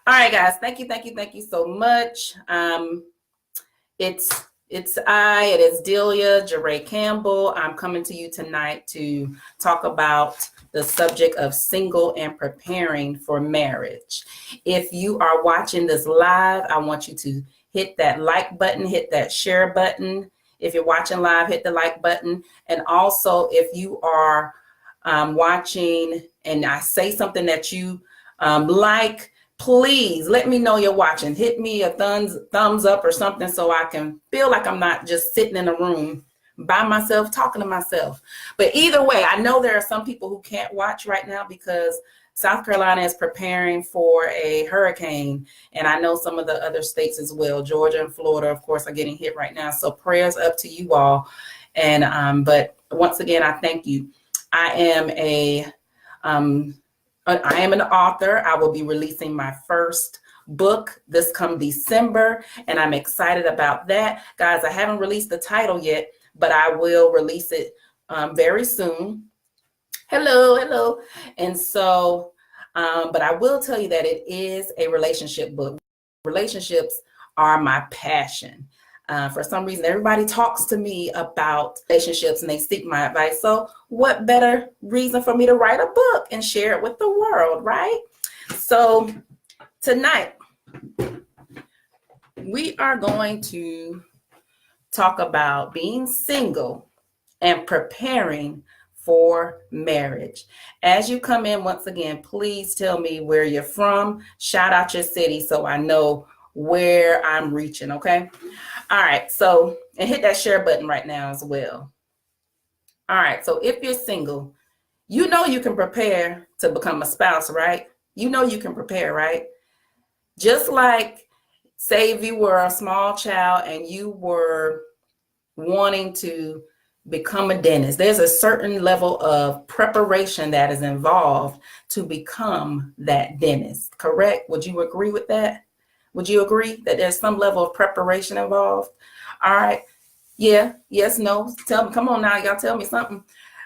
All right, guys. Thank you so much. It is Delia Jeray Campbell. I'm coming to you tonight to talk about the subject of single and preparing for marriage. If you are watching this live, I want you to hit that like button, hit that share button. If you're watching live, hit the like button. And also, if you are watching and I say something that you like, please let me know you're watching. Hit me a thumbs up or something so I can feel like I'm not just sitting in a room by myself talking to myself. But either way, I know there are some people who can't watch right now because South Carolina is preparing for a hurricane, and I know some of the other states as well. Georgia and Florida, of course, are getting hit right now. So prayers up to you all. And but once again, I thank you. I am an author. I will be releasing my first book this come December, and I'm excited about that. Guys, I haven't released the title yet, but I will release it very soon. Hello. And so, but I will tell you that it is a relationship book. Relationships are my passion. For some reason, everybody talks to me about relationships and they seek my advice. So what better reason for me to write a book and share it with the world, right? So tonight, we are going to talk about being single and preparing for marriage. As you come in, once again, please tell me where you're from. Shout out your city so I know where I'm reaching, okay? All right, so, and hit that share button right now as well. All right, so if you're single, you know you can prepare to become a spouse, right? You know you can prepare, right? Just like, say if you were a small child and you were wanting to become a dentist, there's a certain level of preparation that is involved to become that dentist, correct? Would you agree with that? Would you agree that there's some level of preparation involved? All right. Yeah. Yes. No. Tell me. Come on now. Y'all tell me something.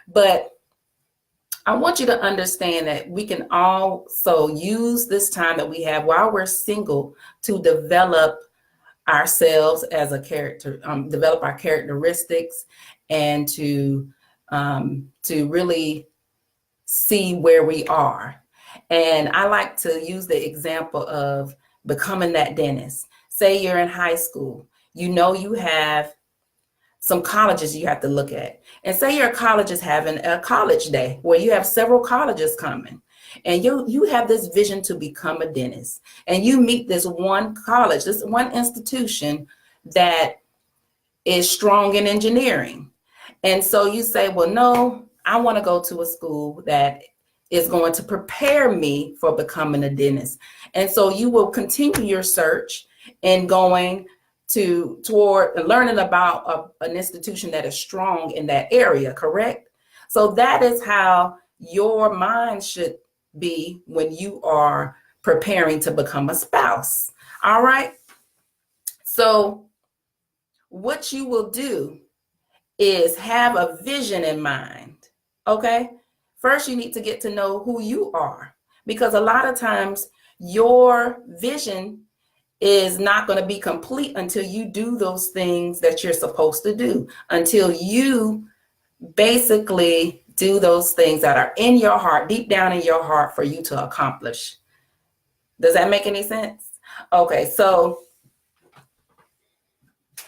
But I want you to understand that we can also use this time that we have while we're single to develop ourselves as a character, develop our characteristics, and to really see where we are. And I like to use the example of becoming that dentist. Say you're in high school, you know you have some colleges you have to look at. And say your college is having a college day where you have several colleges coming. And you have this vision to become a dentist. And you meet this one college, this one institution that is strong in engineering. And so you say, well, no, I want to go to a school that is going to prepare me for becoming a dentist. And so you will continue your search and going toward learning about an institution that is strong in that area, correct? So that is how your mind should be when you are preparing to become a spouse. All right. So what you will do is have a vision in mind. Okay. First, you need to get to know who you are, because a lot of times your vision is not going to be complete until you do those things that you're supposed to do, until you basically do those things that are in your heart, deep down in your heart, for you to accomplish. Does that make any sense? Okay, so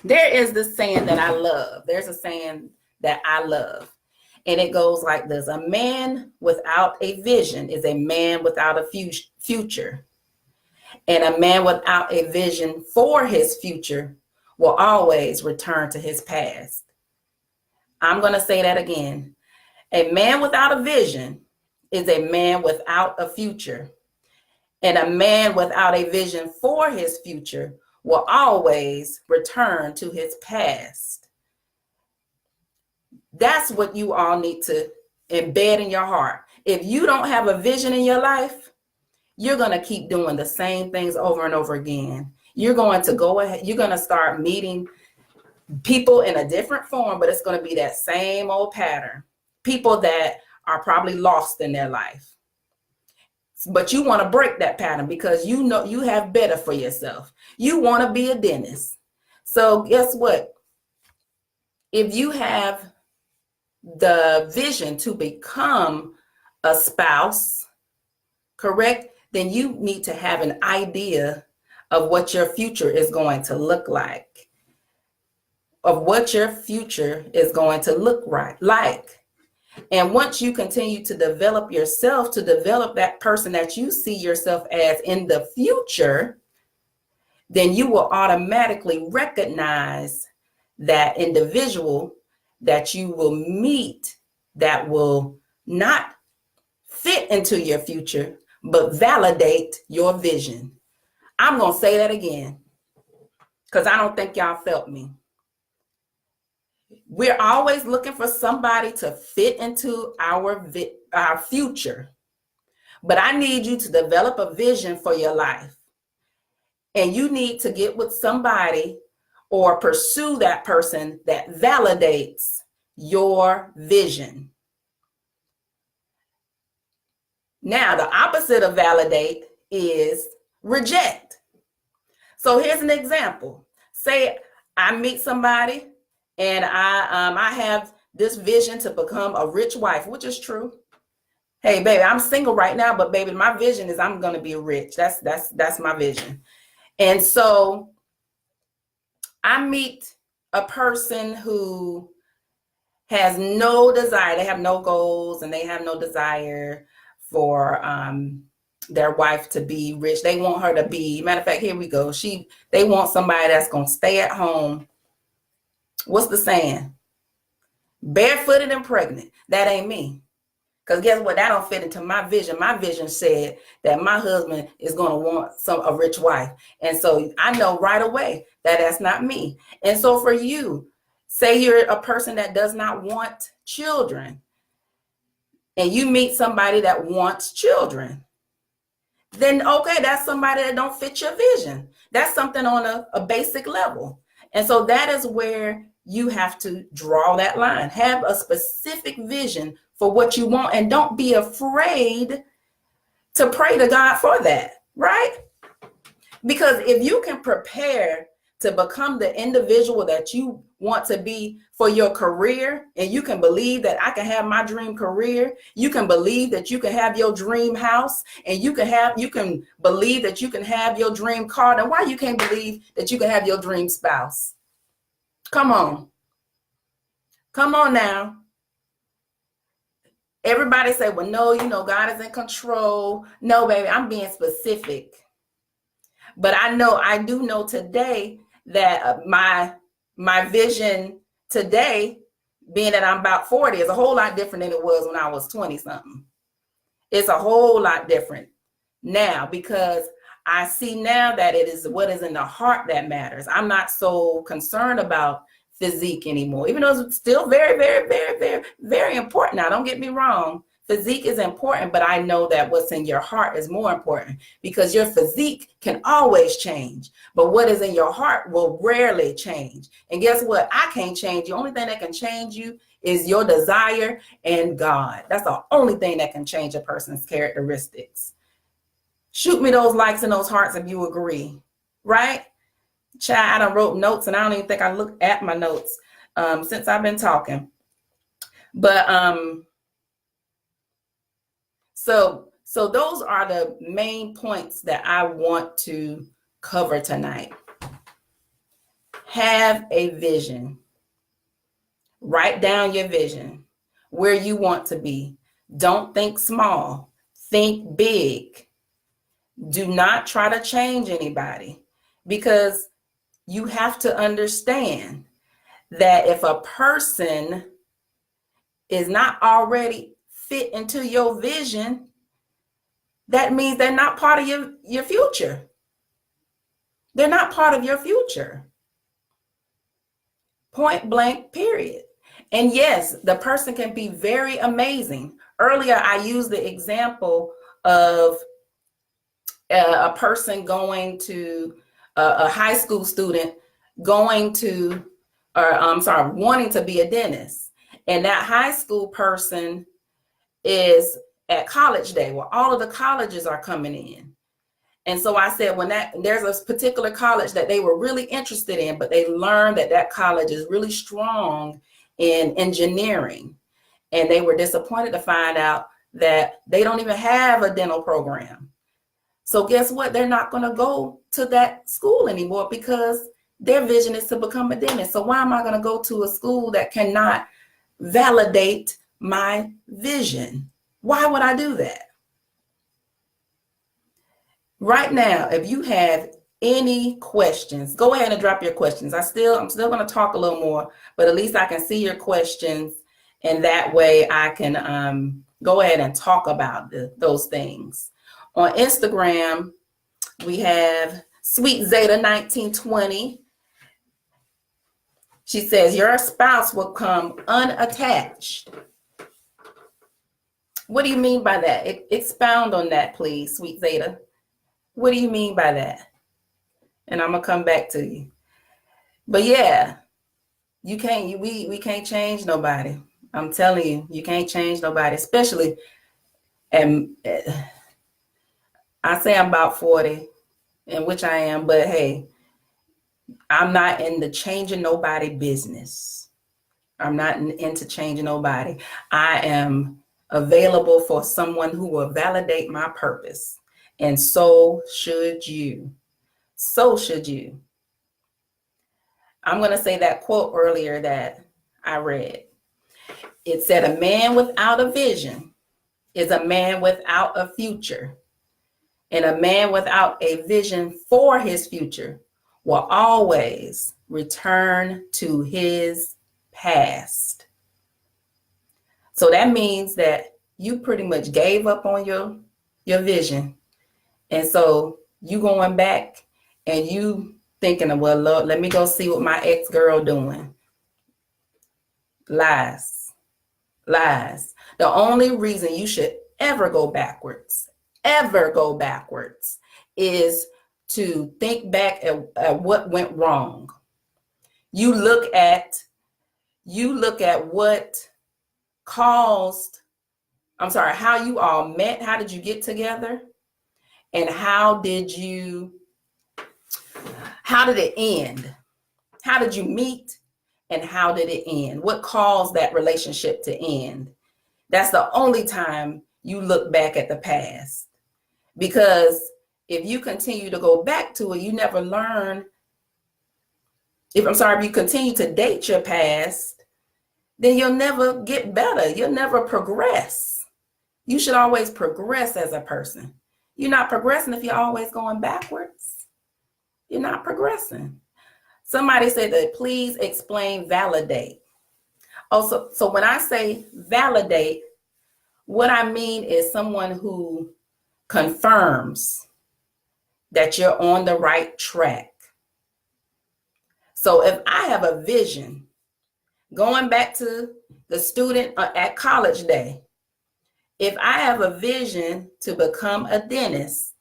there is this saying that I love. There's a saying that I love, and it goes like this: a man without a vision is a man without a future. And a man without a vision for his future will always return to his past. I'm going to say that again. A man without a vision is a man without a future. And a man without a vision for his future will always return to his past. That's what you all need to embed in your heart. If you don't have a vision in your life, you're going to keep doing the same things over and over again. You're going to go ahead, you're going to start meeting people in a different form, but it's going to be that same old pattern. People that are probably lost in their life. But you want to break that pattern because you know you have better for yourself. You want to be a dentist. So guess what? If you have the vision to become a spouse, correct, then you need to have an idea of what your future is going to look like. Of what your future is going to look like. And once you continue to develop yourself, to develop that person that you see yourself as in the future, then you will automatically recognize that individual that you will meet that will not fit into your future, but validate your vision. I'm going to say that again because I don't think y'all felt me. We're always looking for somebody to fit into our future. But I need you to develop a vision for your life. And you need to get with somebody or pursue that person that validates your vision. Now, the opposite of validate is reject. So here's an example. Say I meet somebody and I have this vision to become a rich wife, which is true. Hey, baby, I'm single right now, but baby, my vision is I'm going to be rich. That's my vision. And so I meet a person who has no desire. They have no goals and they have no desire for their wife to be rich. They want her to be, matter of fact, here we go. They want somebody that's going to stay at home. What's the saying? Barefooted and pregnant. That ain't me. Because guess what? That don't fit into my vision. My vision said that my husband is going to want a rich wife. And so I know right away that that's not me. And so for you, say you're a person that does not want children and you meet somebody that wants children, then okay, that's somebody that don't fit your vision. That's something on a basic level. And so that is where you have to draw that line. Have a specific vision for what you want and don't be afraid to pray to God for that, right? Because if you can prepare to become the individual that you want to be for your career, and you can believe that I can have my dream career, you can believe that you can have your dream house, and you can believe that you can have your dream car, then why you can't believe that you can have your dream spouse? Come on. Come on now. Everybody say, well, no, God is in control. No, baby, I'm being specific. But I do know today that my vision today, being that I'm about 40, is a whole lot different than it was when I was 20 something. It's a whole lot different now because I see now that it is what is in the heart that matters. I'm not so concerned about physique anymore, even though it's still very, very, very, very, very important. Now, don't get me wrong. Physique is important, but I know that what's in your heart is more important because your physique can always change. But what is in your heart will rarely change. And guess what? I can't change. The only thing that can change you is your desire and God. That's the only thing that can change a person's characteristics. Shoot me those likes and those hearts if you agree, right? Child, I done wrote notes and I don't even think I looked at my notes since I've been talking. But so those are the main points that I want to cover tonight. Have a vision. Write down your vision, where you want to be. Don't think small. Think big. Do not try to change anybody because you have to understand that if a person is not already fit into your vision, that means they're not part of your future. They're not part of your future. Point blank, period. And yes, the person can be very amazing. Earlier, I used the example of a person going to a high school student wanting to be a dentist. And that high school person is at College Day, where all of the colleges are coming in. And so I said, there's a particular college that they were really interested in, but they learned that that college is really strong in engineering. And they were disappointed to find out that they don't even have a dental program. So guess what? They're not going to go to that school anymore because their vision is to become a dentist. So why am I going to go to a school that cannot validate my vision? Why would I do that? Right now, if you have any questions, go ahead and drop your questions. I'm still going to talk a little more, but at least I can see your questions, and that way I can go ahead and talk about those things. On Instagram, we have Sweet Zeta 1920. She says, your spouse will come unattached. What do you mean by that? Expound on that, please, Sweet Zeta. What do you mean by that? And I'm gonna come back to you. But yeah, we can't change nobody. I'm telling you, you can't change nobody, especially, and I say I'm about 40, in which I am, but hey, I'm not in the changing nobody business. I'm not into changing nobody. I am available for someone who will validate my purpose. And so should you. So should you. I'm going to say that quote earlier that I read. It said, a man without a vision is a man without a future. And a man without a vision for his future will always return to his past. So that means that you pretty much gave up on your vision. And so you going back and you thinking, well, Lord, let me go see what my ex-girl doing. Lies. The only reason you should ever go backwards, is to think back at what went wrong. You look at what caused, how you all met, how did you get together? And how did it end? How did you meet? And how did it end? What caused that relationship to end? That's the only time you look back at the past. Because if you continue to go back to it, you never learn. If you continue to date your past, then you'll never get better. You'll never progress. You should always progress as a person. You're not progressing if you're always going backwards. You're not progressing. Somebody said that, please explain validate. Also, so when I say validate, what I mean is someone who confirms that you're on the right track. So if I have a vision, going back to the student at College Day, if I have a vision to become a dentist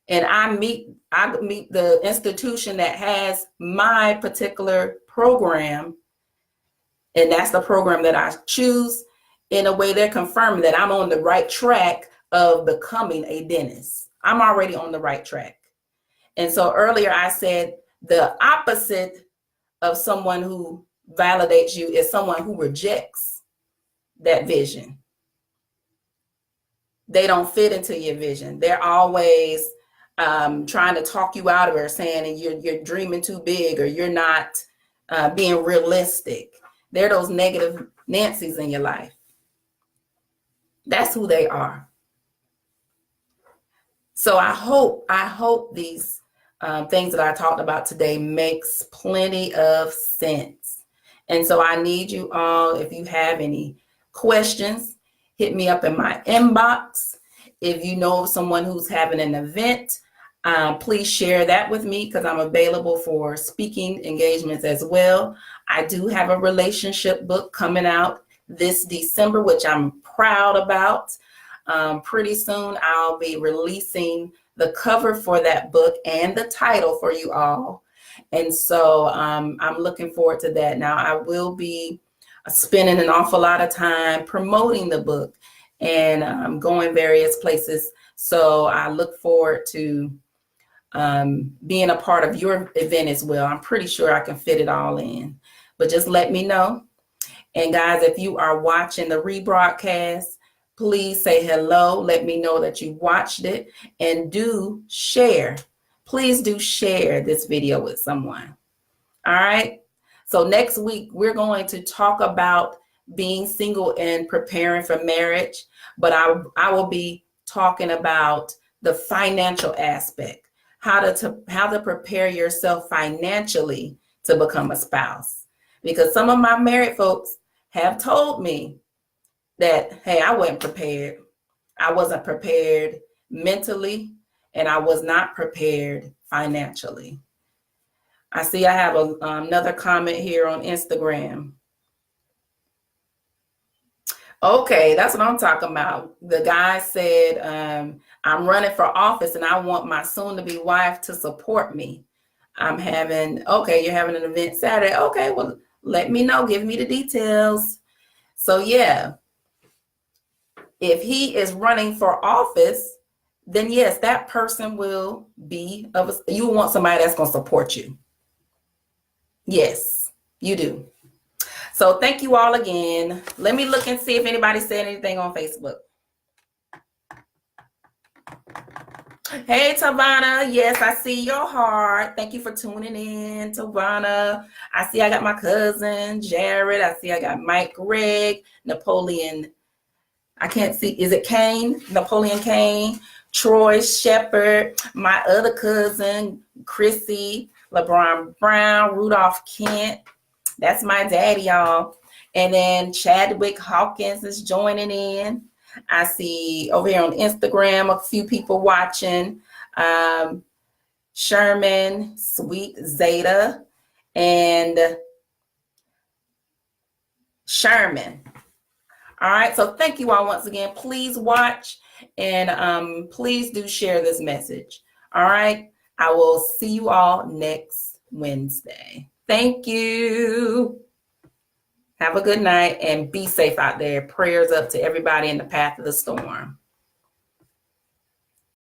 and I meet the institution that has my particular program, and that's the program that I choose, in a way they're confirming that I'm on the right track of becoming a dentist. I'm already on the right track. And so earlier I said the opposite of someone who validates you is someone who rejects that vision. They don't fit into your vision. They're always trying to talk you out of it, saying you're dreaming too big, or you're not being realistic. They're those negative Nancys in your life. That's who they are. So I hope these things that I talked about today makes plenty of sense. And so I need you all, if you have any questions, hit me up in my inbox. If you know of someone who's having an event, please share that with me, because I'm available for speaking engagements as well. I do have a relationship book coming out this December, which I'm proud about. Pretty soon I'll be releasing the cover for that book and the title for you all. And so I'm looking forward to that. Now I will be spending an awful lot of time promoting the book and going various places. So I look forward to being a part of your event as well. I'm pretty sure I can fit it all in, but just let me know. And guys, if you are watching the rebroadcast, please say hello. Let me know that you watched it, and do share. Please do share this video with someone. All right. So next week, we're going to talk about being single and preparing for marriage, but I will be talking about the financial aspect, how to prepare yourself financially to become a spouse. Because some of my married folks have told me that, hey, I wasn't prepared. I wasn't prepared mentally, and I was not prepared financially. I see I have another comment here on Instagram. Okay, that's what I'm talking about. The guy said, I'm running for office and I want my soon-to-be wife to support me. Okay, you're having an event Saturday. Okay, well, let me know. Give me the details. So yeah, if he is running for office, then yes, that person will be you want somebody that's going to support you. Yes, you do. So thank you all again. Let me look and see if anybody said anything on Facebook. Hey, Tavana. Yes, I see your heart. Thank you for tuning in, Tavana. I see I got my cousin, Jared. I see I got Mike Greg, Napoleon. I can't see. Is it Kane? Napoleon Kane, Troy Shepard, my other cousin, Chrissy, LeBron Brown, Rudolph Kent. That's my daddy, y'all. And then Chadwick Hawkins is joining in. I see over here on Instagram a few people watching. Sherman, Sweet Zeta, and Sherman. All right, so thank you all once again. Please watch, and please do share this message. All right, I will see you all next Wednesday. Thank you. Have a good night and be safe out there. Prayers up to everybody in the path of the storm.